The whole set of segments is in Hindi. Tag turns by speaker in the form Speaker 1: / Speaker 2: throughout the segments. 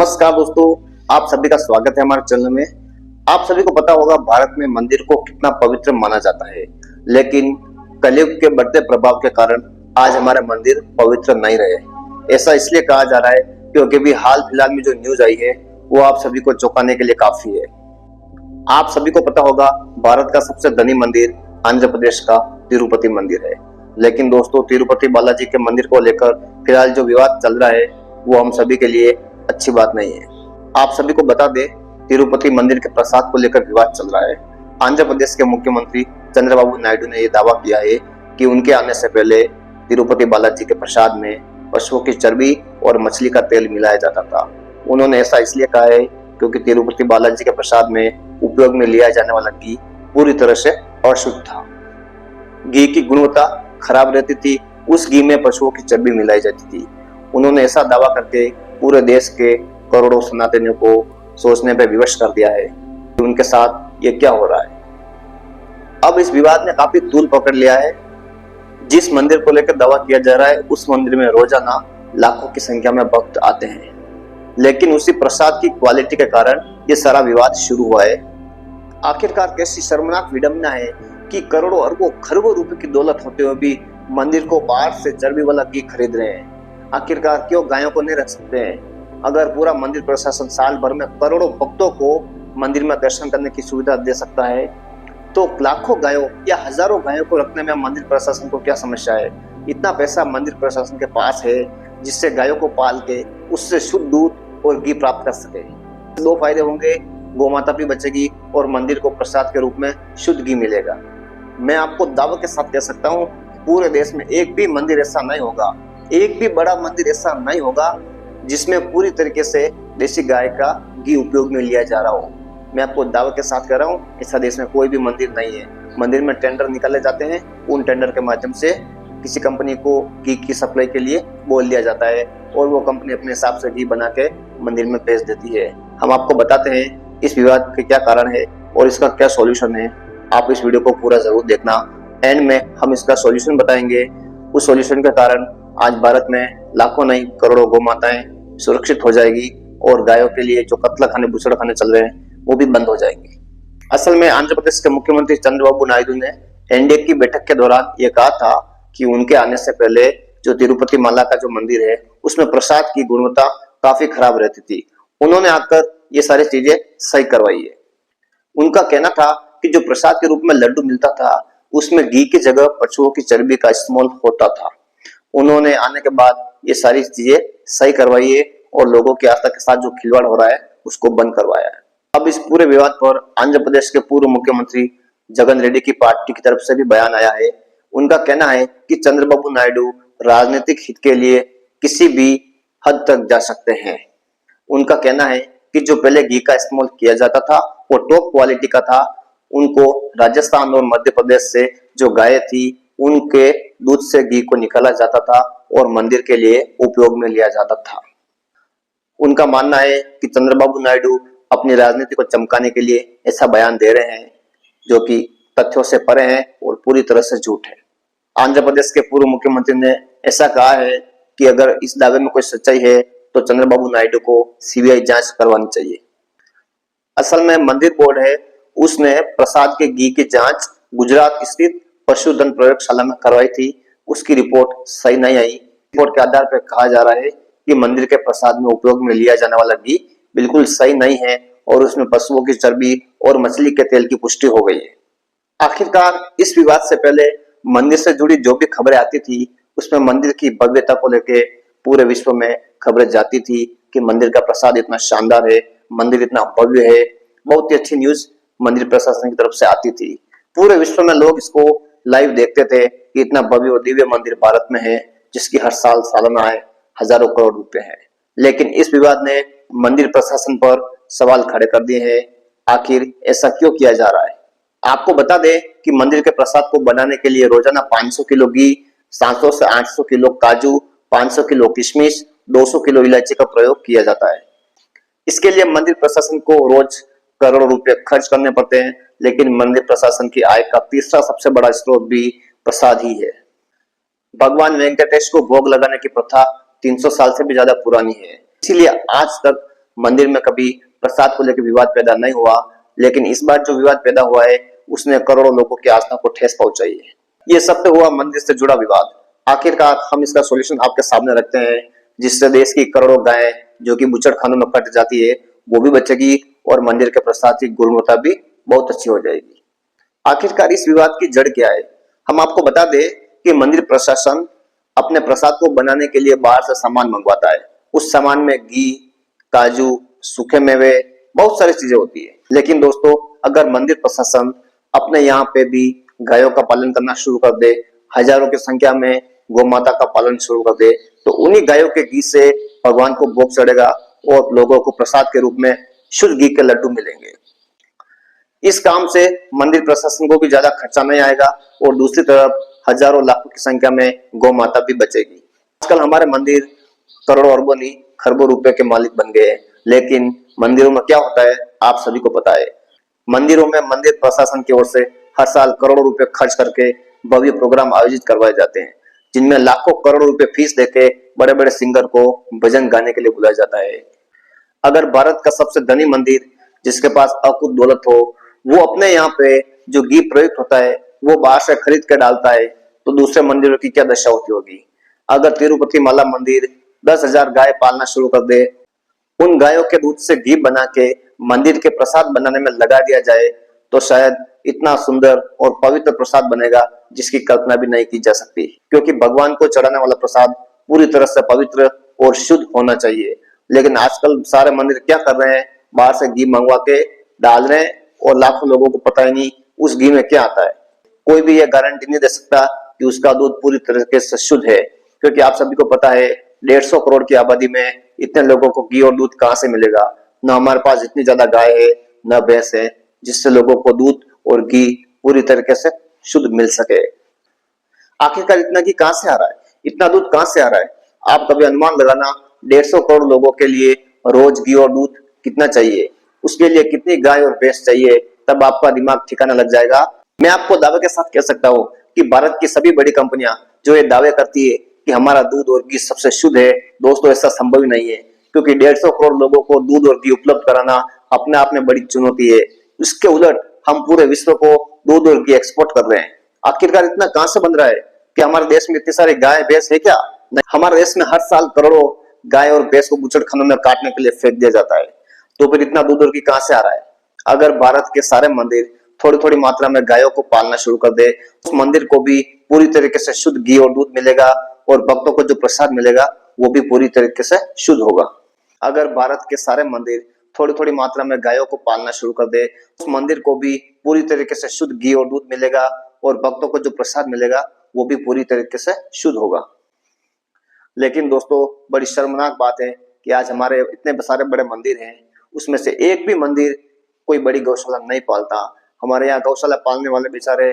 Speaker 1: नमस्कार दोस्तों, आप सभी का स्वागत है हमारे चैनल में। आप सभी को पता होगा भारत में मंदिर को कितना पवित्र माना जाता है, लेकिन कलयुग के बढ़ते प्रभाव के कारण आज हमारे मंदिर पवित्र नहीं रहे। ऐसा इसलिए कहा जा रहा है क्योंकि अभी हाल फिलहाल में जो न्यूज आई है वो आप सभी को चौंकाने के लिए काफी है। आप सभी को पता होगा भारत का सबसे धनी मंदिर आंध्र प्रदेश का तिरुपति मंदिर है, लेकिन दोस्तों तिरुपति बालाजी के मंदिर को लेकर फिलहाल जो विवाद चल रहा है वो हम सभी के लिए अच्छी बात नहीं है। आप सभी को बता दें, तिरुपति मंदिर के प्रसाद को लेकर विवाद चल रहा है। आंध्र प्रदेश के मुख्यमंत्री चंद्रबाबू नायडू ने यह दावा किया है कि उनके आने से पहले तिरुपति बालाजी के प्रसाद में पशुओं की चर्बी और मछली का तेल मिलाया जाता था। उन्होंने ऐसा इसलिए कहा है क्योंकि तिरुपति बालाजी के प्रसाद में उपयोग में लिया जाने वाला घी पूरी तरह से अशुद्ध था। घी की गुणवत्ता खराब रहती थी, उस घी में पशुओं की चर्बी मिलाई जाती थी। उन्होंने ऐसा दावा करके पूरे देश के करोड़ों सनातनियों को सोचने पर विवश कर दिया है कि उनके साथ ये क्या हो रहा है। अब इस विवाद ने काफी तूल पकड़ लिया है। जिस मंदिर को लेकर दावा किया जा रहा है उस मंदिर में रोजाना लाखों की संख्या में भक्त आते हैं, लेकिन उसी प्रसाद की क्वालिटी के कारण ये सारा विवाद शुरू हुआ है। आखिरकार कैसी शर्मनाक विडंबना है कि करोड़ों अरबों खरबों रुपए की दौलत होते हुए भी मंदिर को बाहर से चर्बी वाला घी खरीद रहे हैं। आखिरकार क्यों गायों को नहीं रख सकते हैं? अगर पूरा मंदिर प्रशासन साल भर में करोड़ों भक्तों को मंदिर में दर्शन करने की सुविधा दे सकता है, तो लाखों गायों या हजारों गायों को रखने में मंदिर प्रशासन को क्या समस्या है? इतना पैसा मंदिर प्रशासन के पास है जिससे गायों को पाल के उससे शुद्ध दूध और घी प्राप्त कर सके। दो फायदे होंगे, गौ माता भी बचेगी और मंदिर को प्रसाद के रूप में शुद्ध घी मिलेगा। मैं आपको दावे के साथ कह सकता हूँ, पूरे देश में एक भी मंदिर ऐसा नहीं होगा, एक भी बड़ा मंदिर ऐसा नहीं होगा जिसमें पूरी तरीके से देसी गाय का घी उपयोग में लिया जा रहा हो। मैं आपको दावे के साथ कह रहा हूँ, ऐसा देश में कोई भी मंदिर नहीं है। मंदिर में टेंडर निकाले जाते हैं, उन टेंडर के माध्यम से किसी कंपनी को घी की सप्लाई के लिए बोल दिया जाता है और वो कंपनी अपने हिसाब से घी बना के मंदिर में भेज देती है। हम आपको बताते हैं इस विवाद के क्या कारण है और इसका क्या सॉल्यूशन है। आप इस वीडियो को पूरा जरूर देखना, एंड में हम इसका सॉल्यूशन बताएंगे। उस सॉल्यूशन के कारण आज भारत में लाखों नहीं करोड़ों गौ माताएं सुरक्षित हो जाएगी और गायों के लिए जो कत्ल खाने बछड़ा खाने चल रहे हैं वो भी बंद हो जाएंगे। असल में आंध्र प्रदेश के मुख्यमंत्री चंद्रबाबू नायडू ने एनडीए की बैठक के दौरान ये कहा था कि उनके आने से पहले जो तिरुपति माला का जो मंदिर है उसमें प्रसाद की गुणवत्ता काफी खराब रहती थी। उन्होंने आकर ये सारी चीजें सही करवाई है। उनका कहना था कि जो प्रसाद के रूप में लड्डू मिलता था उसमें घी की जगह पशुओं की चर्बी का इस्तेमाल होता था। उन्होंने आने के बाद ये सारी चीजें सही करवाई है और लोगों की आस्था के साथ जो खिलवाड़ हो रहा है उसको बंद करवाया है। अब इस पूरे विवाद पर आंध्र प्रदेश के पूर्व मुख्यमंत्री जगन रेड्डी की पार्टी की तरफ से भी बयान आया है। उनका कहना है कि चंद्रबाबू नायडू राजनीतिक हित के लिए किसी भी हद तक जा सकते हैं। उनका कहना है कि जो पहले घी का इस्तेमाल किया जाता था वो टॉप क्वालिटी का था। उनको राजस्थान और मध्य प्रदेश से जो गायें थी उनके दूध से घी को निकाला जाता था और मंदिर के लिए उपयोग में लिया जाता था। उनका मानना है कि चंद्रबाबू नायडू अपनी राजनीति को चमकाने के लिए ऐसा बयान दे रहे हैं जो कि तथ्यों से परे हैं और पूरी तरह से झूठ है। आंध्र प्रदेश के पूर्व मुख्यमंत्री ने ऐसा कहा है कि अगर इस दावे में कोई सच्चाई है तो चंद्रबाबू नायडू को सीबीआई जांच करवानी चाहिए। असल में मंदिर बोर्ड है, उसने प्रसाद के घी की जांच गुजरात स्थित पशुधन प्रयोगशाला में करवाई थी। उसकी रिपोर्ट सही नहीं आई। रिपोर्ट के आधार पर कहा जा रहा है कि मंदिर के प्रसाद में उपयोग में लिया जाने वाला घी बिल्कुल सही नहीं है और उसमें पशुओं की चर्बी और मछली के तेल की पुष्टि हो गई है। आखिरकार इस विवाद से पहले मंदिर से जुड़ी जो भी खबरें आती थी उसमें मंदिर की भव्यता को लेके पूरे विश्व में खबरें जाती थी कि मंदिर का प्रसाद इतना शानदार है, मंदिर इतना भव्य है। बहुत ही अच्छी न्यूज मंदिर प्रशासन की तरफ से आती थी। पूरे विश्व में लोग इसको लाइव देखते थे कि इतना भव्य और दिव्य मंदिर भारत में है जिसकी हर साल सालाना आय हजारों करोड़ रुपए है। लेकिन इस विवाद ने मंदिर प्रशासन पर सवाल खड़े कर दिए हैं। आखिर ऐसा क्यों किया जा रहा है? आपको बता दें कि मंदिर के प्रसाद को बनाने के लिए रोजाना 500 किलो घी, 700 से 800 किलो काजू, 500 किलो किशमिश, 200 किलो इलायची का प्रयोग किया जाता है। इसके लिए मंदिर प्रशासन को रोज करोड़ों रुपए खर्च करने पड़ते हैं, लेकिन मंदिर प्रशासन की आय का तीसरा सबसे बड़ा स्रोत भी प्रसाद ही है। भगवान वेंकटेश को भोग लगाने की प्रथा 300 साल से भी ज्यादा पुरानी है, इसीलिए आज तक मंदिर में कभी प्रसाद को लेकर विवाद पैदा नहीं हुआ, लेकिन इस बार जो विवाद पैदा हुआ है उसने करोड़ों लोगों की आस्था को ठेस पहुंचाई है। ये सब तो हुआ मंदिर से जुड़ा विवाद। आखिरकार हम इसका सॉल्यूशन आपके सामने रखते हैं, जिससे देश की करोड़ों गायें जो कि बुचड़ खानों में कट जाती है वो भी बचेगी और मंदिर के प्रसाद की गुणवत्ता भी बहुत अच्छी हो जाएगी। आखिरकार इस विवाद की जड़ क्या है? हम आपको बता दें कि मंदिर प्रशासन अपने प्रसाद को बनाने के लिए बाहर से सामान मंगवाता है। उस सामान में घी, काजू, सूखे मेवे, बहुत सारी चीजें होती है। लेकिन दोस्तों, अगर मंदिर प्रशासन अपने यहाँ पे भी गायों का पालन करना शुरू कर दे, हजारों की संख्या में गौ माता का पालन शुरू कर दे, तो उन्हीं गायों के घी से भगवान को भोग चढ़ेगा और लोगों को प्रसाद के रूप में शुद्ध घी के लड्डू मिलेंगे। इस काम से मंदिर प्रशासन को भी ज्यादा खर्चा नहीं आएगा और दूसरी तरफ हजारों लाखों की संख्या में गौ माता भी बचेगी। आजकल हमारे मंदिर करोड़ों अरबों नहीं खरबों रुपए के मालिक बन गए हैं, लेकिन मंदिरों में क्या होता है आप सभी को पता है। मंदिरों में मंदिर प्रशासन की ओर से हर साल करोड़ों रुपए खर्च करके भव्य प्रोग्राम आयोजित करवाए जाते हैं, जिनमें लाखों करोड़ों रुपए फीस देके बड़े बड़े सिंगर को भजन गाने के लिए बुलाया जाता है। अगर भारत का सबसे धनी मंदिर जिसके पास अकुत दौलत हो, वो अपने यहाँ पे जो घी प्रयुक्त होता है वो बाहर से खरीद के डालता है, तो दूसरे मंदिरों की क्या दशा होती होगी। अगर तिरुपति माला मंदिर 10,000 गाय पालना शुरू कर दे, उन गायों के दूध से घी बना के मंदिर के प्रसाद बनाने में लगा दिया जाए, तो शायद इतना सुंदर और पवित्र प्रसाद बनेगा जिसकी कल्पना भी नहीं की जा सकती। क्योंकि भगवान को चढ़ाने वाला प्रसाद पूरी तरह से पवित्र और शुद्ध होना चाहिए। लेकिन आजकल सारे मंदिर क्या कर रहे हैं, बाहर से घी मंगवा के डाल रहे हैं और लाखों लोगों को पता ही नहीं उस घी में क्या आता है। कोई भी ये गारंटी नहीं दे सकता कि उसका दूध पूरी तरीके से शुद्ध है, क्योंकि आप सभी को पता है 150 करोड़ की आबादी में इतने लोगों को घी और दूध कहाँ से मिलेगा। न हमारे पास इतनी ज्यादा गाय है न भैंस है जिससे लोगों को दूध और घी पूरी तरीके से शुद्ध मिल सके। आखिरकार इतना घी कहाँ से आ रहा है, इतना दूध कहाँ से आ रहा है? आप कभी अनुमान लगाना 150 करोड़ लोगों के लिए रोज घी और दूध कितना चाहिए, उसके लिए कितनी गाय और भैंस चाहिए, तब आपका दिमाग ठिकाना लग जाएगा। मैं आपको दावे के साथ कह सकता हूँ कि भारत की सभी बड़ी कंपनियां जो ये दावे करती है कि हमारा दूध और घी सबसे शुद्ध है, दोस्तों ऐसा संभव ही नहीं है। क्योंकि 150 करोड़ लोगों को दूध और घी उपलब्ध कराना अपने आप में बड़ी चुनौती है। इसके उलट हम पूरे विश्व को दूध और घी एक्सपोर्ट कर रहे हैं। आखिरकार इतना कहां से बन रहा है? कि हमारे देश में इतनी सारी गाय भैंस है क्या? नहीं, हमारे देश में हर साल करोड़ों गाय और भैंस को बूचड़खानों में काटने के लिए फेंक दिया जाता है। तो फिर इतना दूध और घी कहां से आ रहा है? अगर भारत के सारे मंदिर थोड़ी थोड़ी मात्रा में गायों को पालना शुरू कर दे, उस मंदिर को भी पूरी तरीके से शुद्ध घी और दूध मिलेगा और भक्तों को जो प्रसाद मिलेगा वो भी पूरी तरीके से शुद्ध होगा। अगर भारत के सारे मंदिर थोड़ी थोड़ी मात्रा में गायों को पालना शुरू कर दे, उस मंदिर को भी पूरी तरीके से शुद्ध घी और दूध मिलेगा और भक्तों को जो प्रसाद मिलेगा वो भी पूरी तरीके से शुद्ध होगा। लेकिन दोस्तों, बड़ी शर्मनाक बात है कि आज हमारे इतने सारे बड़े मंदिर हैं, उसमें से एक भी मंदिर कोई बड़ी गौशाला नहीं पालता। हमारे यहाँ गौशाला पालने वाले बेचारे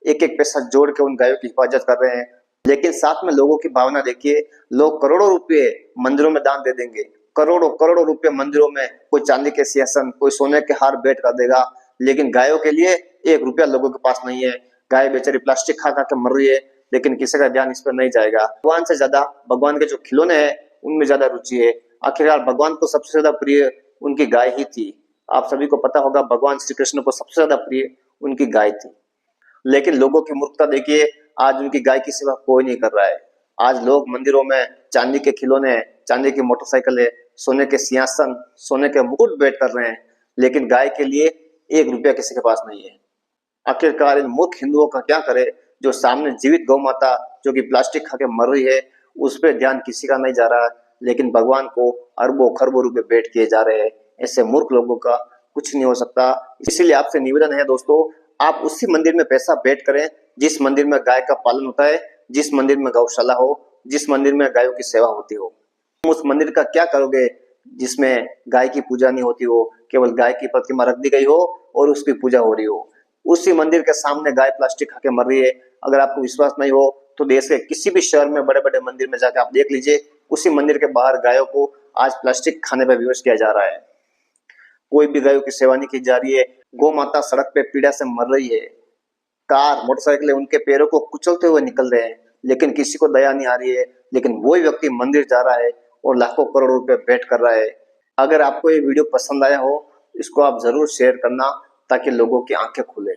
Speaker 1: एक एक पैसा जोड़ के उन गायों की हिफाजत कर रहे हैं, लेकिन साथ में लोगों की भावना देखिए। लोग करोड़ों रुपए मंदिरों में दान दे देंगे, करोड़ों करोड़ों रुपए मंदिरों में कोई चांदी के सिंहासन, कोई सोने के हार भेंट कर देगा, लेकिन गायों के लिए 1 रुपया लोगों के पास नहीं है। गाय बेचारी प्लास्टिक खा खा के मर रही है, लेकिन किसी का ध्यान इस पर नहीं जाएगा। भगवान से ज्यादा भगवान के जो खिलौने हैं उनमें ज्यादा रुचि है। आखिरकार भगवान को सबसे ज्यादा प्रिय उनकी गाय ही थी। आप सभी को पता होगा भगवान श्री कृष्ण को सबसे ज्यादा प्रिय उनकी गाय थी। लेकिन लोगों की मूर्खता देखिए, आज उनकी गाय की सेवा कोई नहीं कर रहा है। आज लोग मंदिरों में चांदी के खिलौने, चांदी की मोटरसाइकिलें, सोने के सिंहासन, सोने के मुकुट भेंट कर रहे हैं, लेकिन गाय के लिए 1 रुपया किसी के पास नहीं है। आखिरकार इन मूर्ख हिंदुओं का क्या करे, जो सामने जीवित गौ माता जो कि प्लास्टिक खा के मर रही है उस पर ध्यान किसी का नहीं जा रहा, लेकिन भगवान को अरबों खरबों रुपए भेंट किए जा रहे हैं। ऐसे मूर्ख लोगों का कुछ नहीं हो सकता। इसीलिए आपसे निवेदन है दोस्तों, आप उसी मंदिर में पैसा भेंट करें जिस मंदिर में गाय का पालन होता है, जिस मंदिर में गौशाला हो, जिस मंदिर में गायों की सेवा होती हो। उस मंदिर का क्या करोगे जिसमें गाय की पूजा नहीं होती हो, केवल गाय की प्रतिमा रख दी गई हो और उसकी पूजा हो रही हो। उसी मंदिर के सामने गाय प्लास्टिक खा के मर रही है। अगर आपको विश्वास नहीं हो तो देश के किसी भी शहर में बड़े बड़े मंदिर में जाकर आप देख लीजिए, उसी मंदिर के बाहर गायों को आज प्लास्टिक खाने पर विवश किया जा रहा है। कोई भी गायों की सेवा नहीं की जा रही है। गौ माता सड़क पे पीड़ा से मर रही है। कार मोटरसाइकिलें उनके पैरों को कुचलते हुए निकल रहे हैं, लेकिन किसी को दया नहीं आ रही है। लेकिन वही व्यक्ति मंदिर जा रहा है और लाखों करोड़ों रुपए भेंट कर रहा है। अगर आपको ये वीडियो पसंद आया हो, इसको आप जरूर शेयर करना ताकि लोगों की आंखें खुले।